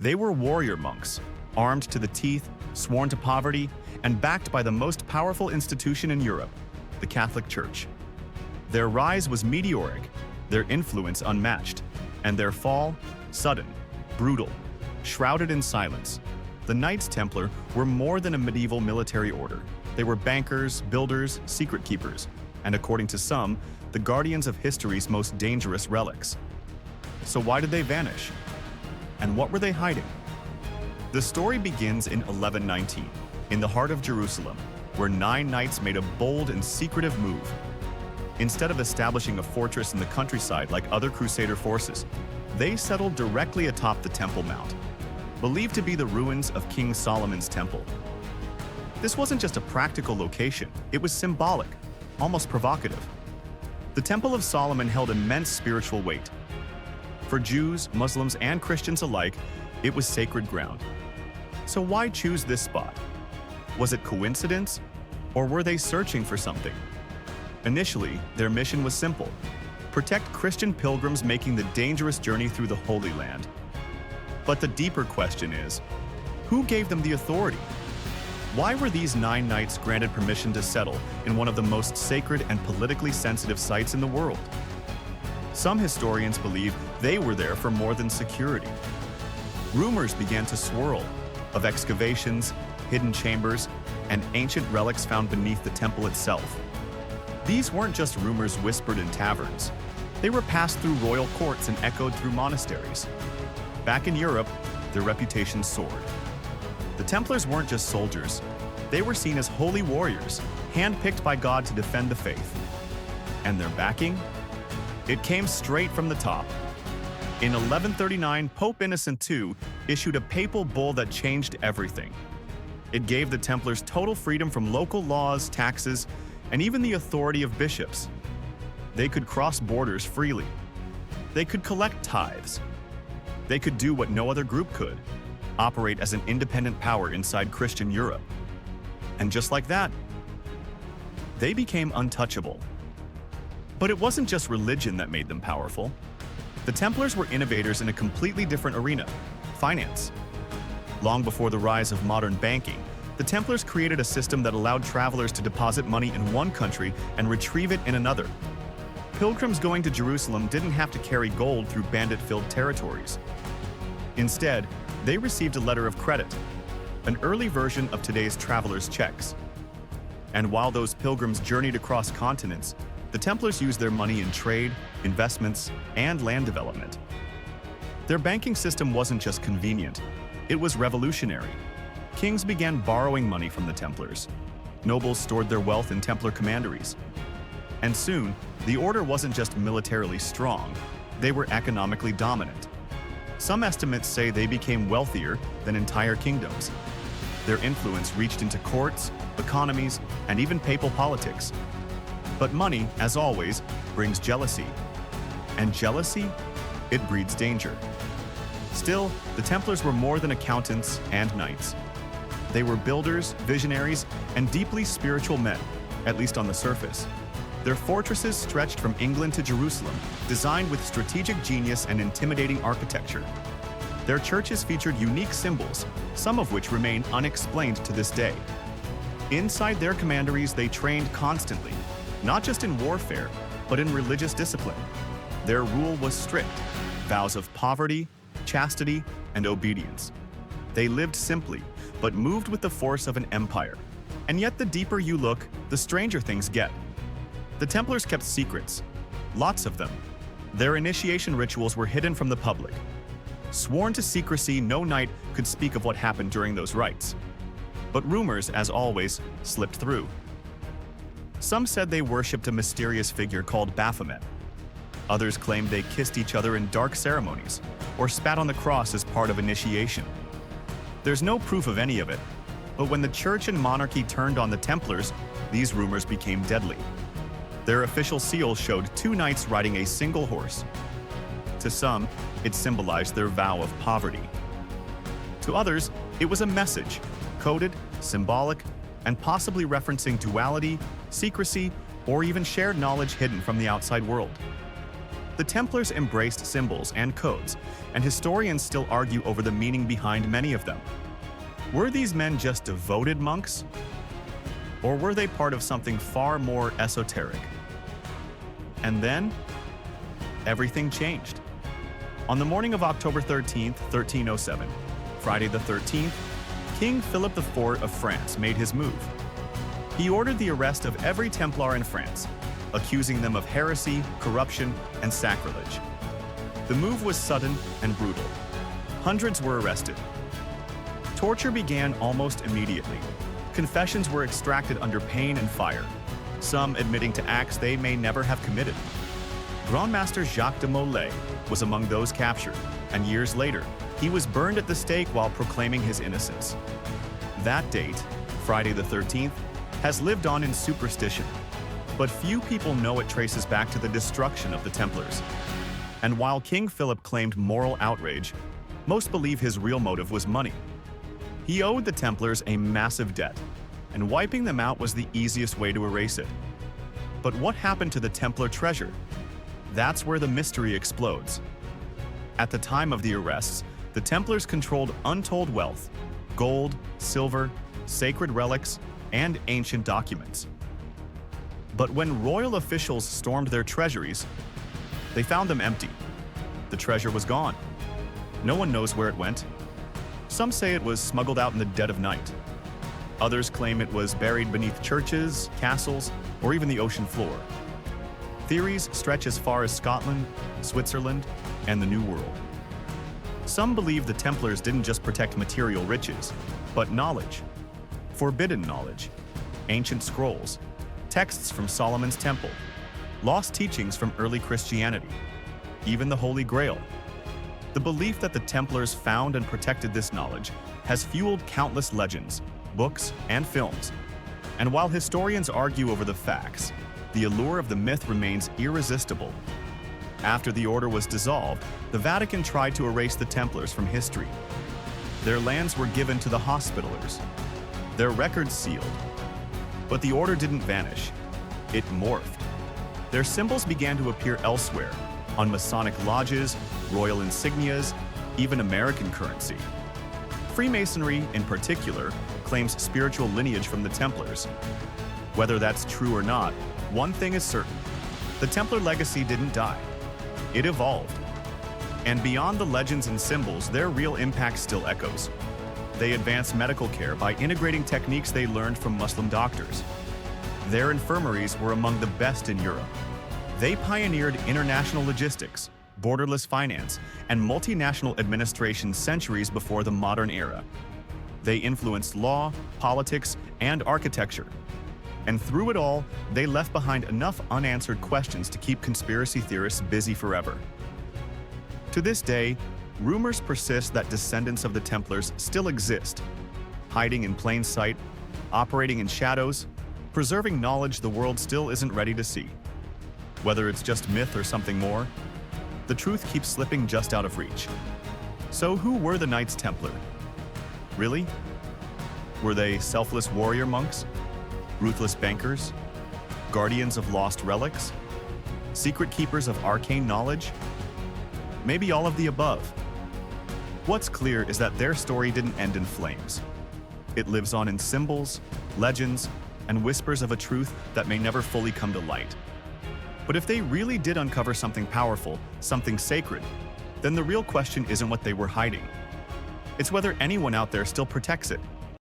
They were warrior monks, armed to the teeth, sworn to poverty, and backed by the most powerful institution in Europe, the Catholic Church. Their rise was meteoric, their influence unmatched, and their fall sudden, brutal, shrouded in silence. The Knights Templar were more than a medieval military order. They were bankers, builders, secret keepers, and according to some, the guardians of history's most dangerous relics. So why did they vanish? And what were they hiding? The story begins in 1119, in the heart of Jerusalem, where 9 knights made a bold and secretive move. Instead of establishing a fortress in the countryside like other Crusader forces, they settled directly atop the Temple Mount, believed to be the ruins of King Solomon's temple. This wasn't just a practical location, it was symbolic, almost provocative. The Temple of Solomon held immense spiritual weight. For Jews, Muslims, and Christians alike, it was sacred ground. So why choose this spot? Was it coincidence, or were they searching for something? Initially, their mission was simple: protect Christian pilgrims making the dangerous journey through the Holy Land. But the deeper question is, who gave them the authority? Why were these 9 knights granted permission to settle in one of the most sacred and politically sensitive sites in the world? Some historians believe they were there for more than security. Rumors began to swirl of excavations, hidden chambers, and ancient relics found beneath the temple itself. These weren't just rumors whispered in taverns. They were passed through royal courts and echoed through monasteries. Back in Europe, their reputation soared. The Templars weren't just soldiers. They were seen as holy warriors, handpicked by God to defend the faith. And their backing? It came straight from the top. In 1139, Pope Innocent II issued a papal bull that changed everything. It gave the Templars total freedom from local laws, taxes, and even the authority of bishops. They could cross borders freely. They could collect tithes. They could do what no other group could: operate as an independent power inside Christian Europe. And just like that, they became untouchable. But it wasn't just religion that made them powerful. The Templars were innovators in a completely different arena: finance. Long before the rise of modern banking, the Templars created a system that allowed travelers to deposit money in one country and retrieve it in another. Pilgrims going to Jerusalem didn't have to carry gold through bandit-filled territories. Instead, they received a letter of credit, an early version of today's traveler's checks. And while those pilgrims journeyed across continents, the Templars used their money in trade, investments, and land development. Their banking system wasn't just convenient, it was revolutionary. Kings began borrowing money from the Templars. Nobles stored their wealth in Templar commanderies. And soon, the order wasn't just militarily strong, they were economically dominant. Some estimates say they became wealthier than entire kingdoms. Their influence reached into courts, economies, and even papal politics. But money, as always, brings jealousy. And jealousy, it breeds danger. Still, the Templars were more than accountants and knights. They were builders, visionaries, and deeply spiritual men, at least on the surface. Their fortresses stretched from England to Jerusalem, designed with strategic genius and intimidating architecture. Their churches featured unique symbols, some of which remain unexplained to this day. Inside their commanderies, they trained constantly, not just in warfare, but in religious discipline. Their rule was strict: vows of poverty, chastity, and obedience. They lived simply, but moved with the force of an empire. And yet the deeper you look, the stranger things get. The Templars kept secrets, lots of them. Their initiation rituals were hidden from the public. Sworn to secrecy, no knight could speak of what happened during those rites. But rumors, as always, slipped through. Some said they worshipped a mysterious figure called Baphomet. Others claimed they kissed each other in dark ceremonies, or spat on the cross as part of initiation. There's no proof of any of it, but when the church and monarchy turned on the Templars, these rumors became deadly. Their official seal showed 2 knights riding a single horse. To some, it symbolized their vow of poverty. To others, it was a message, coded, symbolic, and possibly referencing duality, secrecy, or even shared knowledge hidden from the outside world. The Templars embraced symbols and codes, and historians still argue over the meaning behind many of them. Were these men just devoted monks? Or were they part of something far more esoteric? And then, everything changed. On the morning of October 13th, 1307, Friday the 13th, King Philip IV of France made his move. He ordered the arrest of every Templar in France, accusing them of heresy, corruption, and sacrilege. The move was sudden and brutal. Hundreds were arrested. Torture began almost immediately. Confessions were extracted under pain and fire, some admitting to acts they may never have committed. Grand Master Jacques de Molay was among those captured, and years later, he was burned at the stake while proclaiming his innocence. That date, Friday the 13th, has lived on in superstition, but few people know it traces back to the destruction of the Templars. And while King Philip claimed moral outrage, most believe his real motive was money. He owed the Templars a massive debt, and wiping them out was the easiest way to erase it. But what happened to the Templar treasure? That's where the mystery explodes. At the time of the arrests, the Templars controlled untold wealth: gold, silver, sacred relics, and ancient documents. But when royal officials stormed their treasuries, they found them empty. The treasure was gone. No one knows where it went. Some say it was smuggled out in the dead of night. Others claim it was buried beneath churches, castles, or even the ocean floor. Theories stretch as far as Scotland, Switzerland, and the New World. Some believe the Templars didn't just protect material riches, but knowledge. Forbidden knowledge, ancient scrolls, texts from Solomon's Temple, lost teachings from early Christianity, even the Holy Grail. The belief that the Templars found and protected this knowledge has fueled countless legends, books, and films. And while historians argue over the facts, the allure of the myth remains irresistible. After the order was dissolved, the Vatican tried to erase the Templars from history. Their lands were given to the Hospitallers, their records sealed. But the order didn't vanish. It morphed. Their symbols began to appear elsewhere, on Masonic lodges, royal insignias, even American currency. Freemasonry, in particular, claims spiritual lineage from the Templars. Whether that's true or not, one thing is certain: the Templar legacy didn't die. It evolved. And beyond the legends and symbols, their real impact still echoes. They advanced medical care by integrating techniques they learned from Muslim doctors. Their infirmaries were among the best in Europe. They pioneered international logistics, borderless finance, and multinational administration centuries before the modern era. They influenced law, politics, and architecture. And through it all, they left behind enough unanswered questions to keep conspiracy theorists busy forever. To this day, rumors persist that descendants of the Templars still exist, hiding in plain sight, operating in shadows, preserving knowledge the world still isn't ready to see. Whether it's just myth or something more, the truth keeps slipping just out of reach. So who were the Knights Templar? Really? Were they selfless warrior monks? Ruthless bankers? Guardians of lost relics? Secret keepers of arcane knowledge? Maybe all of the above. What's clear is that their story didn't end in flames. It lives on in symbols, legends, and whispers of a truth that may never fully come to light. But if they really did uncover something powerful, something sacred, then the real question isn't what they were hiding. It's whether anyone out there still protects it.